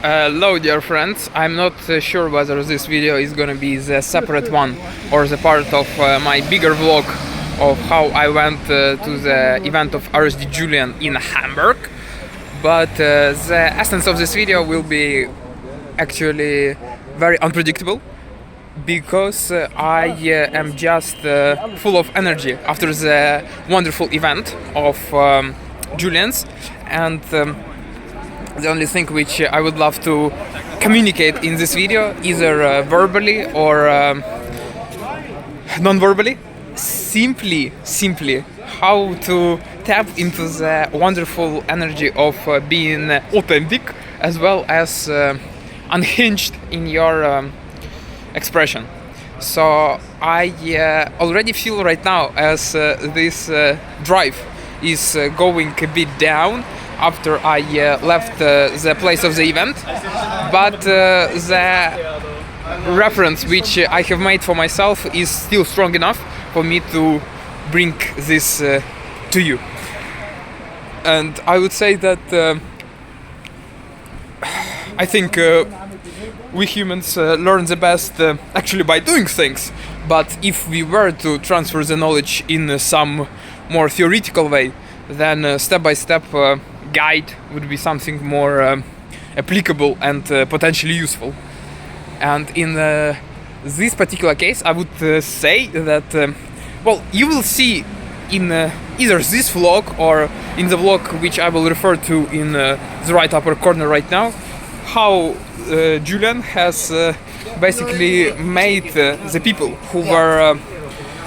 Hello dear friends, I'm not sure whether this video is gonna be the separate one or the part of my bigger vlog of how I went to the event of RSD Julien in Hamburg, but the essence of this video will be actually very unpredictable because I am just full of energy after the wonderful event of Julien's, and the only thing which I would love to communicate in this video, either verbally or non-verbally, simply how to tap into the wonderful energy of being authentic as well as unhinged in your expression. So I already feel right now as this drive is going a bit down after I left the place of the event, but the reference which I have made for myself is still strong enough for me to bring this to you. And I would say that I think we humans learn the best actually by doing things, but if we were to transfer the knowledge in some more theoretical way, then step-by-step guide would be something more applicable and potentially useful. And in this particular case, I would say that well, you will see in either this vlog or in the vlog which I will refer to in the right upper corner right now, how Julien has basically made the people who were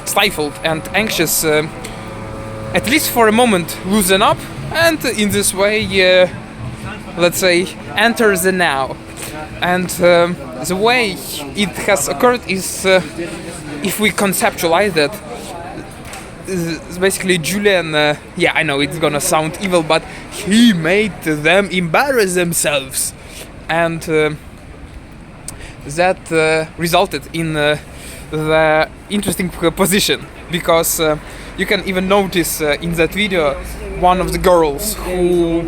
stifled and anxious at least for a moment loosen up, and in this way let's say enter the now. And the way it has occurred is if we conceptualize that, basically Julien, yeah, I know it's gonna sound evil, but he made them embarrass themselves, and that resulted in the interesting position, because you can even notice in that video one of the girls who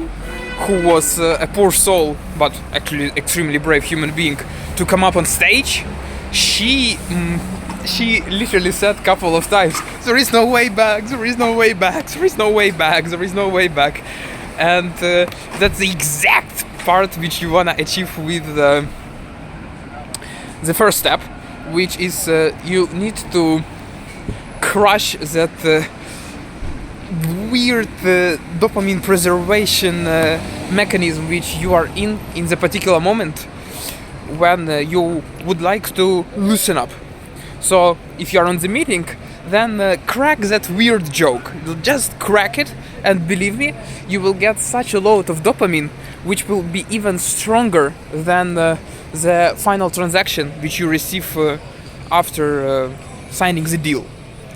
was a poor soul but actually extremely brave human being to come up on stage. She literally said a couple of times, "There is no way back, there is no way back, there is no way back, there is no way back." And that's the exact part which you wanna achieve with the first step, which is you need to crush that weird dopamine preservation mechanism which you are in the particular moment when you would like to loosen up. So if you are on the meeting, then crack that weird joke. Just crack it, and believe me, you will get such a load of dopamine which will be even stronger than the final transaction which you receive after signing the deal,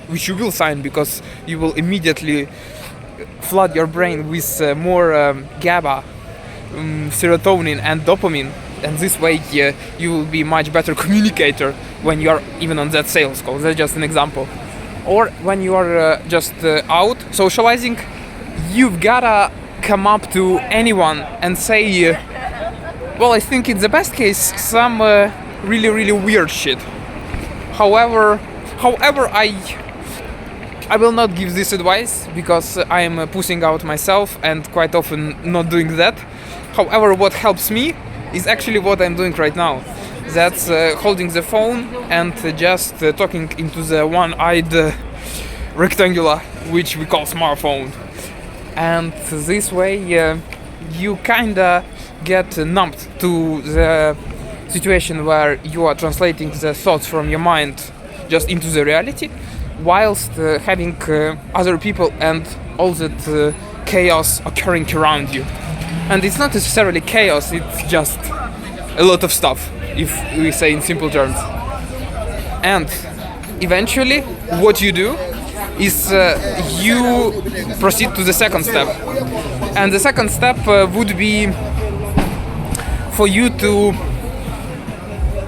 which you will sign because you will immediately flood your brain with more GABA, serotonin and dopamine, and this way you will be much better communicator when you are even on that sales call. That's just an example. Or when you are just out socializing, you've gotta come up to anyone and say well, I think in the best case some really weird shit. However I will not give this advice because I am pushing out myself and quite often not doing that. However, what helps me is actually what I'm doing right now. That's holding the phone and just talking into the one-eyed rectangular, which we call smartphone. And this way you kinda get numbed to the situation where you are translating the thoughts from your mind just into the reality, whilst having other people and all that chaos occurring around you. And it's not necessarily chaos, it's just a lot of stuff, if we say in simple terms. And eventually what you do is you proceed to the second step. And the second step would be for you to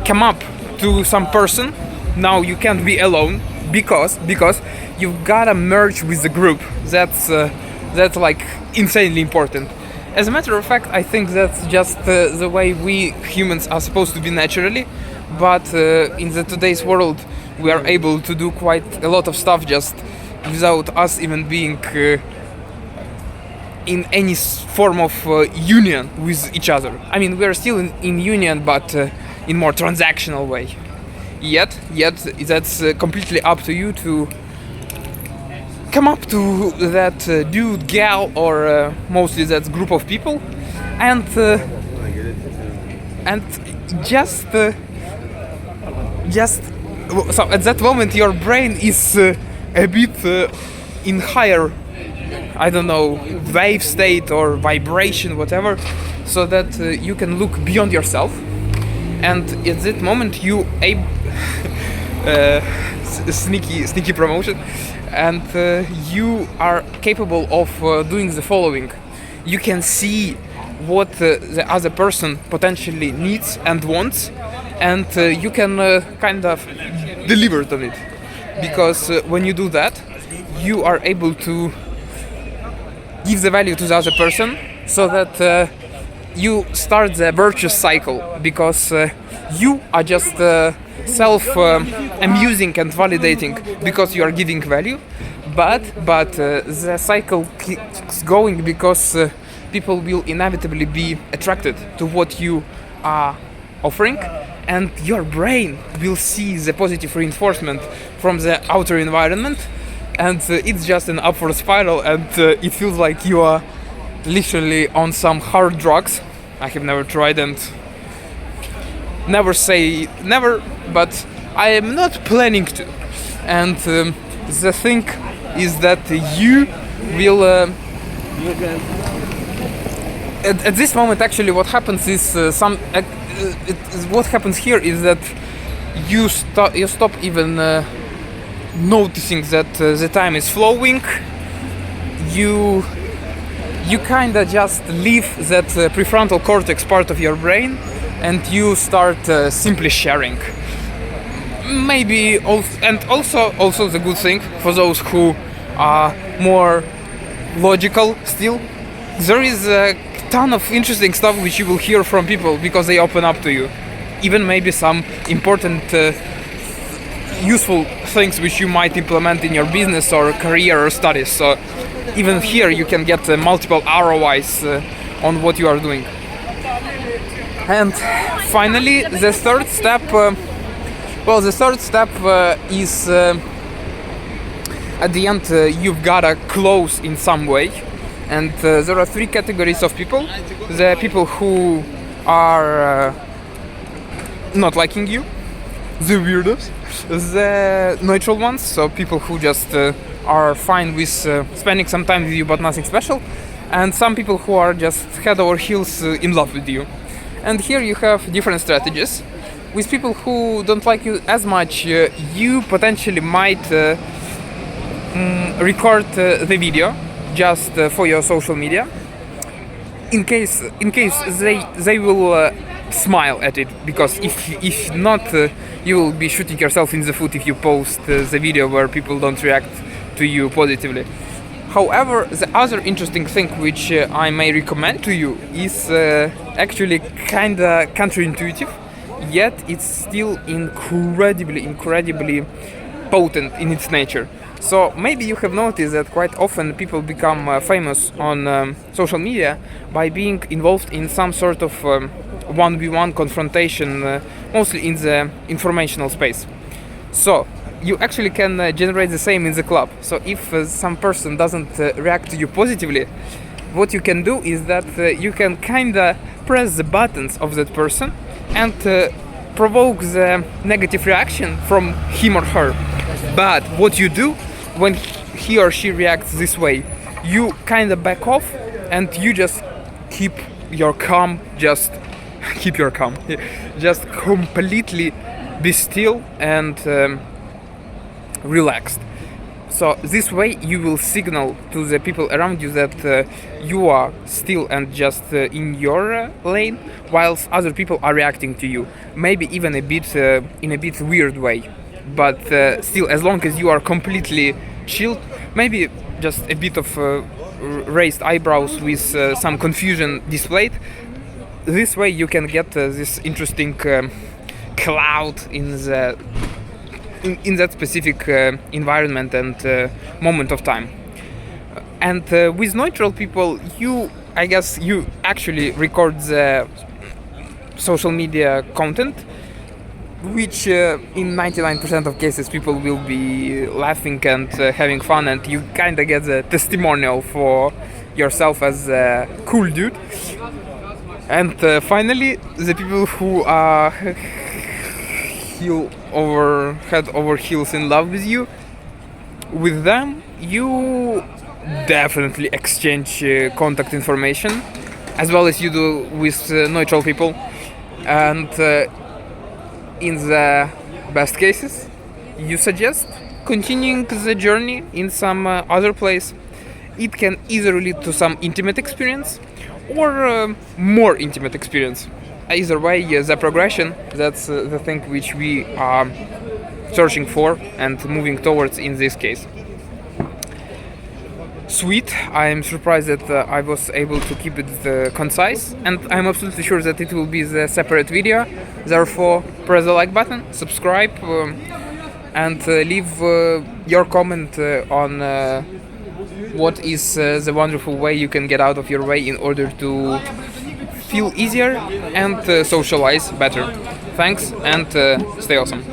come up to some person. Now you can't be alone because you've gotta merge with the group. That's like insanely important. As a matter of fact, I think that's just the way we humans are supposed to be naturally. But in the today's world, we are able to do quite a lot of stuff just without us even being in any form of union with each other. I mean, we are still in union, but in more transactional way. Yet that's completely up to you to come up to that dude, gal, or mostly that group of people, and just so at that moment your brain is a bit in higher, I don't know, wave state or vibration, whatever, so that you can look beyond yourself, and at that moment you sneaky promotion, and you are capable of doing the following. You can see what the other person potentially needs and wants, and you can kind of deliver on it, because when you do that, you are able to give the value to the other person, so that you start the virtuous cycle, because you are just self-amusing and validating because you are giving value, but the cycle keeps going because people will inevitably be attracted to what you are offering, and your brain will see the positive reinforcement from the outer environment, and it's just an upward spiral, and it feels like you are literally on some hard drugs. I have never tried, and never say never, but I am not planning to. And the thing is that you will at this moment, actually, what happens is what happens here is that you stop even noticing that the time is flowing. You kind of just leave that prefrontal cortex part of your brain, and you start simply sharing. Maybe also the good thing for those who are more logical still, there is a ton of interesting stuff which you will hear from people because they open up to you. Even maybe some important useful things which you might implement in your business or career or studies. So even here you can get multiple ROIs on what you are doing. And finally, the third step is at the end you've gotta close in some way. And there are three categories of people. The people who are not liking you, the weirdos, the neutral ones, so people who just are fine with spending some time with you but nothing special, and some people who are just head over heels in love with you. And here you have different strategies. With people who don't like you as much, you potentially might record the video just for your social media. In case they will smile at it, because if not, you will be shooting yourself in the foot if you post the video where people don't react to you positively. However, the other interesting thing which I may recommend to you is actually kinda counterintuitive, yet it's still incredibly potent in its nature. So maybe you have noticed that quite often people become famous on social media by being involved in some sort of 1v1 confrontation, mostly in the informational space. So you actually can generate the same in the club. So if some person doesn't react to you positively, what you can do is that you can kinda press the buttons of that person and provoke the negative reaction from him or her. But what you do when he or she reacts this way, you kinda back off and you just keep your calm, just completely be still and relaxed. So this way you will signal to the people around you that you are still and just in your lane, whilst other people are reacting to you, maybe even in a bit weird way, but still, as long as you are completely chilled, maybe just a bit of raised eyebrows with some confusion displayed. This way you can get this interesting cloud in that specific environment and moment of time. And with neutral people, I guess you actually record the social media content, which in 99% of cases people will be laughing and having fun, and you kind of get the testimonial for yourself as a cool dude. And finally, the people who are head over heels in love with you, with them you definitely exchange contact information, as well as you do with neutral people. And in the best cases, you suggest continuing the journey in some other place. It can either lead to some intimate experience or more intimate experience. Either way, the progression, that's the thing which we are searching for and moving towards in this case. Sweet, I'm surprised that I was able to keep it concise, and I'm absolutely sure that it will be the separate video. Therefore, press the like button, subscribe, and leave your comment on what is the wonderful way you can get out of your way in order to feel easier and socialize better. Thanks, and stay awesome.